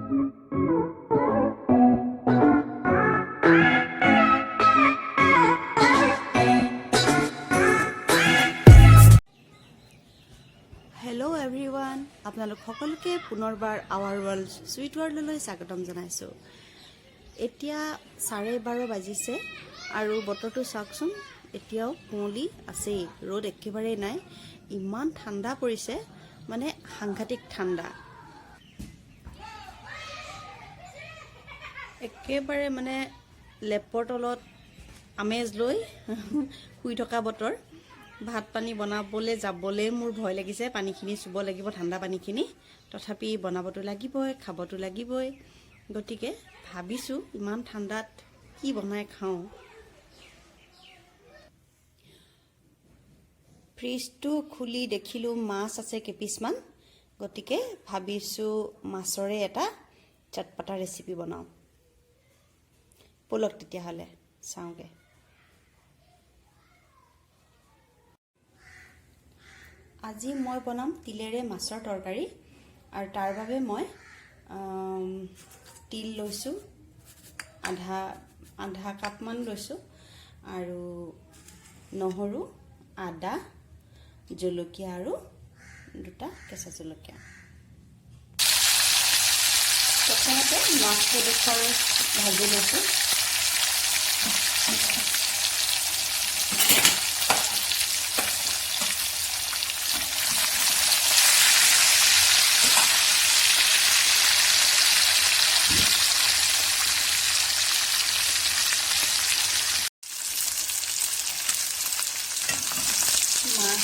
Hello' everyone, আপোনালোক সকলোকে পুনৰবাৰ আৱাৰ ৱৰ্ল্ড ছুইট ৱৰ্ল্ডলৈ স্বাগতম জনাইছোঁ। এতিয়া 12:30 বাজিছে আৰু বতৰটো চাওকচোন, এতিয়াও কুঁৱলী আছেই, ৰ'দ একেবাৰেই নাই। ইমান ঠাণ্ডা পৰিছে, মানে সাংঘাতিক ঠাণ্ডা, একেবাৰে মানে লেপৰ তলত আমেজ লৈ শুই থকা বতৰ। ভাত পানী বনাবলৈ যাবলৈ মোৰ ভয় লাগিছে, পানীখিনি চুব লাগিব, ঠাণ্ডা পানীখিনি। তথাপি বনাবতো লাগিবই, খাবতো লাগিবই। গতিকে ভাবিছোঁ ইমান ঠাণ্ডাত কি বনাই খাওঁ। ফ্ৰিজটো খুলি দেখিলোঁ মাছ আছে কেইপিচমান, গতিকে ভাবিছোঁ মাছৰে এটা চটপটা ৰেচিপি বনাওঁ। ব'লক তেতিয়াহ'লে চাওঁগৈ। আজি মই বনাম তিলেৰে মাছৰ তৰকাৰী, আৰু তাৰ বাবে মই তিল লৈছোঁ, আধা কাপমান লৈছোঁ, আৰু নহৰু, আদা, জলকীয়া আৰু 2টা কেঁচা জলকীয়া। প্ৰথমতে মাছকেইডোখৰ ভাজি লৈছোঁ। মাছ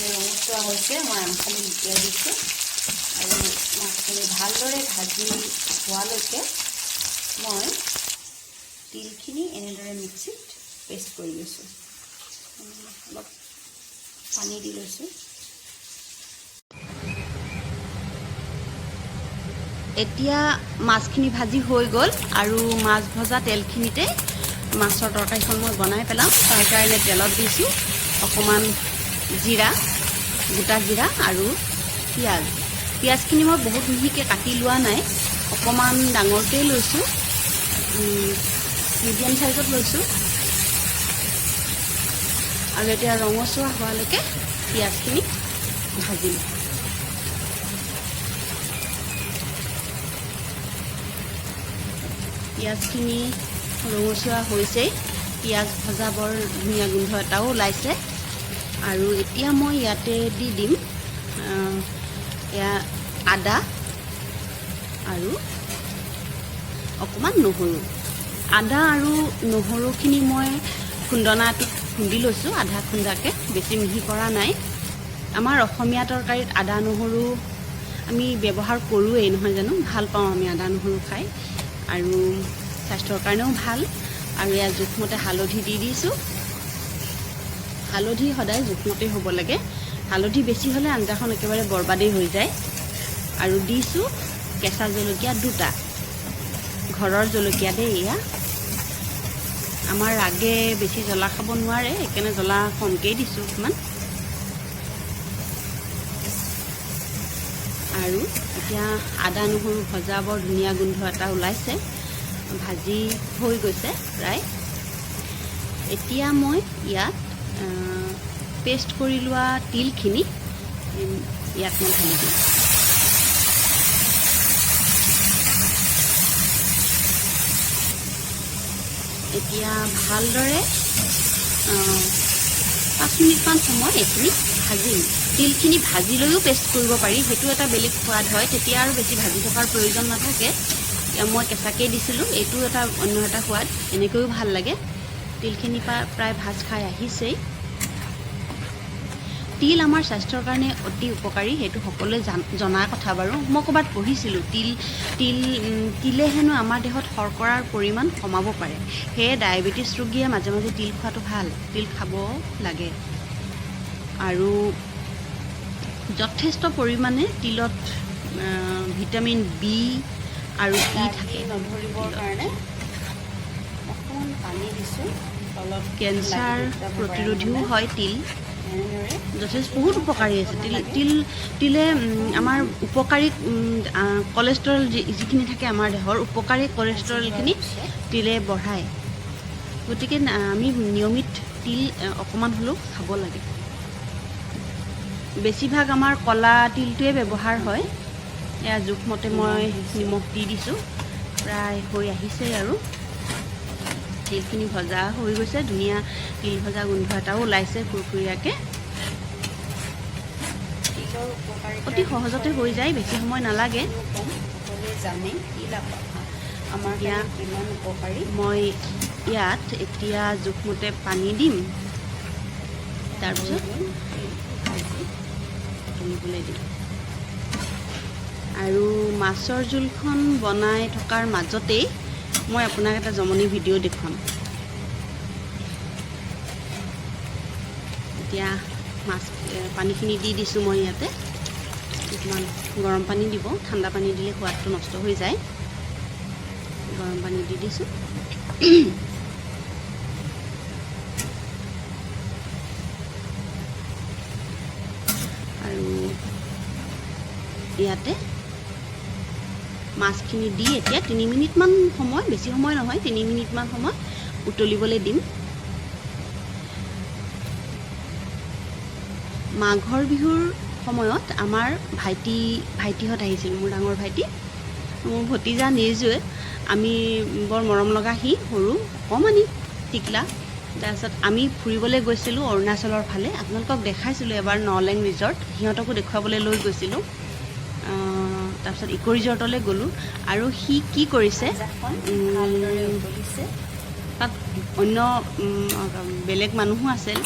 ৰঙচুৱা হৈছে, মই আমখালি লুটিয়াই দিছোঁ, আৰু মাছখিনি ভালদৰে ভাজি হোৱালৈকে মই তিলখিনি এনেদৰে মিক্সিত পেষ্ট কৰি লৈছোঁ। অলপ পানী দি লৈছোঁ। এতিয়া মাছখিনি ভাজি হৈ গ'ল, আৰু মাছ ভজা তেলখিনিতে মাছৰ তৰকাৰীখন মই বনাই পেলাম। তাৰ কাৰণে তেলত দিছোঁ অকণমান জিৰা, গোটা জিৰা আৰু পিঁয়াজ। পিঁয়াজখিনি মই বহুত মিহিকৈ কাটি লোৱা নাই, অকণমান ডাঙৰকৈ লৈছোঁ, মিডিয়াম চাইজত লৈছোঁ। আৰু এতিয়া ৰঙচুৱা হোৱালৈকে পিঁয়াজখিনি ভাজিম। পিঁয়াজখিনি ৰঙচুৱা হৈছেই, পিঁয়াজ ভজা বৰ ধুনীয়া গোন্ধ এটাও ওলাইছে। আৰু এতিয়া মই ইয়াতে দি দিম আদা আৰু অকণমান নহৰু। আদা আৰু নহৰুখিনি মই খুন্দনাটোত খুন্দি লৈছোঁ, আধা খুন্দাকৈ, বেছি মিহি কৰা নাই। আমাৰ অসমীয়া তৰকাৰীত আদা নহৰু আমি ব্যৱহাৰ কৰোঁৱেই, নহয় জানো? ভাল পাওঁ আমি আদা নহৰু খাই, আৰু স্বাস্থ্যৰ কাৰণেও ভাল। আৰু ইয়াত জোখমতে হালধি দি দিছোঁ। হালধি সদায় জোখমতে হ'ব লাগে, হালধি বেছি হ'লে আঞ্জাখন একেবাৰে বৰবাদেই হৈ যায়। আৰু দিছোঁ কেঁচা জলকীয়া 2টা, ঘৰৰ জলকীয়া দেই এয়া। আমাৰ ৰাগে বেছি জ্বলা খাব নোৱাৰে, সেইকাৰণে জ্বলা কমকৈ দিছোঁ অকণমান। আৰু এতিয়া আদা নহৰু ভজা বৰ ধুনীয়া গোন্ধ এটা ওলাইছে, ভাজি হৈ গৈছে প্ৰায়। এতিয়া মই ইয়াত পেষ্ট কৰি লোৱা তিলখিনি ইয়াত মই ঢালি দিম। এতিয়া ভালদৰে 5 মিনিটমান সময় এইখিনি ভাজিম। তিলখিনি ভাজি লৈও পেষ্ট কৰিব পাৰি, সেইটো এটা বেলেগ সোৱাদ হয়, তেতিয়া আৰু বেছি ভাজি থকাৰ প্ৰয়োজন নাথাকে। মই কেঁচাকৈ দিছিলোঁ, এইটো এটা অন্য এটা সোৱাদ, এনেকৈও ভাল লাগে। তিলখিনি প্ৰায় ভাজ খাই আহিছেই। তিল আমাৰ স্বাস্থ্যৰ কাৰণে অতি উপকাৰী, সেইটো সকলোৱে জনাৰ কথা বাৰু। মই ক'ৰবাত পঢ়িছিলোঁ তিলে হেনো আমাৰ দেহত শৰ্কৰাৰ পৰিমাণ কমাব পাৰে। সেয়ে ডায়েবেটিছ ৰোগীয়ে মাজে মাজে তিল খোৱাটো ভাল, তিল খাব লাগে। আৰু যথেষ্ট পৰিমাণে তিলত ভিটামিন বি আৰু ই থাকে। নধৰিবৰ কাৰণে অকণমান পানী দিছোঁ, তলত কেঞ্চাৰ প্ৰতিৰোধীও হয় তিল। যথেষ্ট বহুত উপকাৰী আছে তিলে আমাৰ উপকাৰী কলেষ্ট্ৰল যিখিনি থাকে আমাৰ দেহৰ উপকাৰী কলেষ্ট্ৰলখিনি তিলে বঢ়ায় গতিকে আমি নিয়মিত তিল অকণমান হ'লেও খাব লাগে বেছিভাগ আমাৰ কলা তিলটোৱে ব্যৱহাৰ হয় এয়া জোখমতে মই নিমখ দি দিছোঁ প্ৰায় হৈ আহিছে আৰু তিলখিনি ভজা হৈ গৈছে ধুনীয়া তিল ভজা গোন্ধ এটাও ওলাইছে কুৰকুৰীয়াকৈ অতি সহজতে হৈ যায় বেছি সময় নালাগে জানে তিল আমাৰ কিমান উপকাৰী মই ইয়াত এতিয়া জোখমতে পানী দিম তাৰপিছত উতলিবলৈ দিম আৰু মাছৰ জোলখন বনাই থকাৰ মাজতেই মই আপোনাক এটা জমনি ভিডিঅ' দেখুৱাম এতিয়া মাছ পানীখিনি দি দিছোঁ মই ইয়াতে কিছুমান গৰম পানী দিব ঠাণ্ডা পানী দিলে সোৱাদটো নষ্ট হৈ যায় গৰম পানী দি দিছোঁ আৰু ইয়াতে মাছখিনি দি এতিয়া 3 মিনিটমান সময় বেছি সময় নহয় 3 মিনিটমান সময় উতলিবলৈ দিম মাঘৰ বিহুৰ সময়ত আমাৰ ভাইটিহঁত আহিছিল মোৰ ডাঙৰ ভাইটি মোৰ ভতিজা নিজে আমি বৰ মৰম লগা সি সৰু অকণমানি টিকলা তাৰপিছত আমি ফুৰিবলৈ গৈছিলোঁ অৰুণাচলৰ ফালে আপোনালোকক দেখাইছিলোঁ এবাৰ নলেং ৰিজৰ্ট সিহঁতকো দেখুৱাবলৈ লৈ গৈছিলোঁ তাৰপিছত ইক' ৰিজৰ্টলৈ গ'লোঁ আৰু সি কি কৰিছে তাত অন্য বেলেগ মানুহো আছিল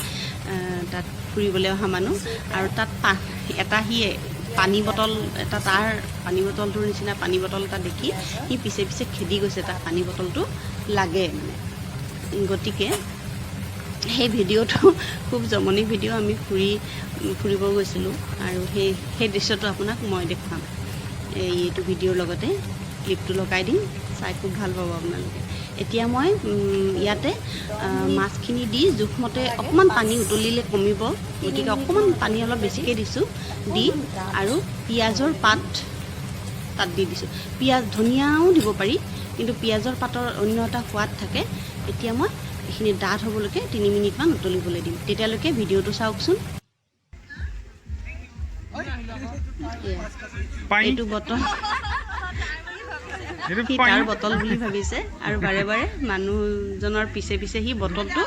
তাত ফুৰিবলৈ অহা মানুহ আৰু তাত এটা সি পানী বটল এটা তাৰ পানী বটলটোৰ নিচিনা পানী বটল এটা দেখি সি পিছে পিছে খেদি গৈছে তাক পানী বটলটো লাগে মানে গতিকে সেই ভিডিঅ'টো খুব জমনি ভিডিঅ' আমি ফুৰিব গৈছিলোঁ আৰু সেই দৃশ্যটো আপোনাক মই দেখুৱাম এইটো ভিডিঅ'ৰ লগতে ক্লিপটো লগাই দিম চাই খুব ভাল পাব আপোনালোকে এতিয়া মই ইয়াতে মাছখিনি দি জোখমতে অকণমান পানী উতলিলে কমিব গতিকে অকণমান পানী অলপ বেছিকৈ দিছোঁ দি আৰু পিঁয়াজৰ পাত তাত দি দিছোঁ পিঁয়াজ ধনিয়াও দিব পাৰি কিন্তু পিঁয়াজৰ পাতৰ অন্য এটা সোৱাদ থাকে এতিয়া মই এইখিনি ডাঠ হ'বলৈকে 3 মিনিটমান উতলিবলৈ দিম তেতিয়ালৈকে ভিডিঅ'টো চাওকচোন এইটো বটল তাৰ বটল বুলি ভাবিছে আৰু বাৰে বাৰে মানুহজনৰ পিছে পিছে সি বটলটো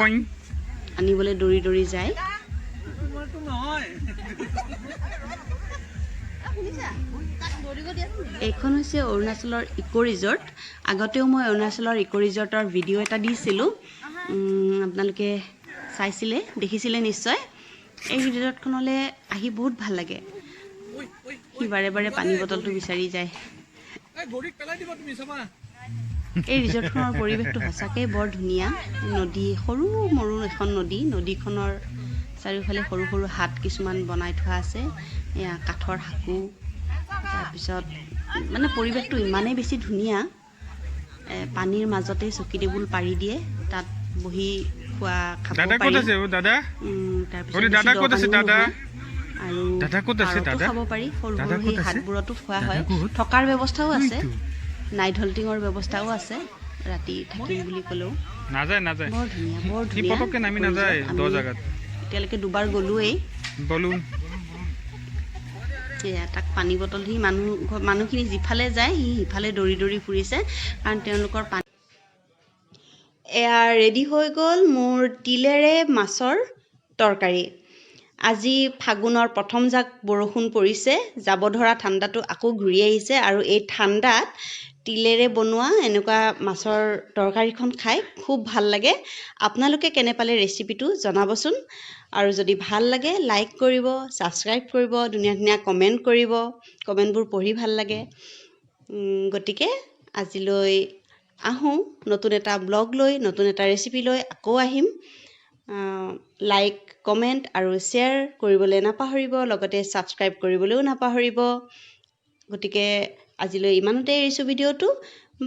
আনিবলৈ দৌৰি দৌৰি যায় এইখন হৈছে অৰুণাচলৰ ইক' ৰিজৰ্ট আগতেও মই অৰুণাচলৰ ইক' ৰিজৰ্টৰ ভিডিঅ' এটা দিছিলোঁ আপোনালোকে চাইছিলে দেখিছিলে নিশ্চয় এই ৰিজৰ্টখনলৈ আহি বহুত ভাল লাগে সি বাৰে বাৰে পানী বটলটো বিচাৰি যায় এই ৰিজৰ্টখনৰ পৰিৱেশটো সঁচাকৈ বৰ ধুনীয়া নদী সৰু মৰু এখন নদীখনৰ চাৰিওফালে সৰু সৰু হাট কিছুমান বনাই থোৱা আছে এয়া কাঠৰ সাঁকো তাৰপিছত মানে পৰিৱেশটো ইমানেই বেছি ধুনীয়া পানীৰ মাজতে চকী টেবুল পাৰি দিয়ে তাত বহি খোৱা খাব পাৰি আৰু খাব পাৰি সৰু সৰু সেই হাটবোৰতো খোৱা হয় থকাৰ ব্যৱস্থাও আছে নাইট হল্টিঙৰ ব্যৱস্থাও আছে ৰাতি থাকিম বুলি ক'লেও বৰ ধুনীয়া এতিয়ালৈকে দুবাৰ গ'লোৱেই সেয়া তাক পানী বটল সি মানুহখিনি যিফালে যায় সি সিফালে দৌৰি দৌৰি ফুৰিছে কাৰণ তেওঁলোকৰ পানী এয়া ৰেডি হৈ গ'ল মোৰ তিলেৰে মাছৰ তৰকাৰী আজি ফাগুনৰ প্ৰথম জাক বৰষুণ পৰিছে যাব ধৰা ঠাণ্ডাটো আকৌ ঘূৰি আহিছে আৰু এই ঠাণ্ডাত তিলেৰে বনোৱা এনেকুৱা মাছৰ তৰকাৰীখন খাই খুব ভাল লাগে আপোনালোকে কেনে পালে ৰেচিপিটো জনাবচোন আৰু যদি ভাল লাগে লাইক কৰিব ছাবস্ক্ৰাইব কৰিব ধুনীয়া ধুনীয়া কমেণ্ট কৰিব কমেণ্টবোৰ পঢ়ি ভাল লাগে গতিকে আজিলৈ আহোঁ নতুন এটা ব্লগ লৈ নতুন এটা ৰেচিপি লৈ আকৌ আহিম লাইক কমেণ্ট আৰু শ্বেয়াৰ কৰিবলৈ নাপাহৰিব লগতে ছাবস্ক্ৰাইব কৰিবলৈও নাপাহৰিব গতিকে আজিলৈ ইমানতে এৰিছোঁ ভিডিঅ'টো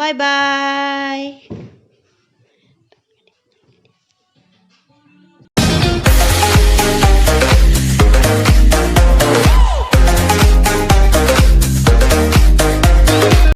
বাই বাই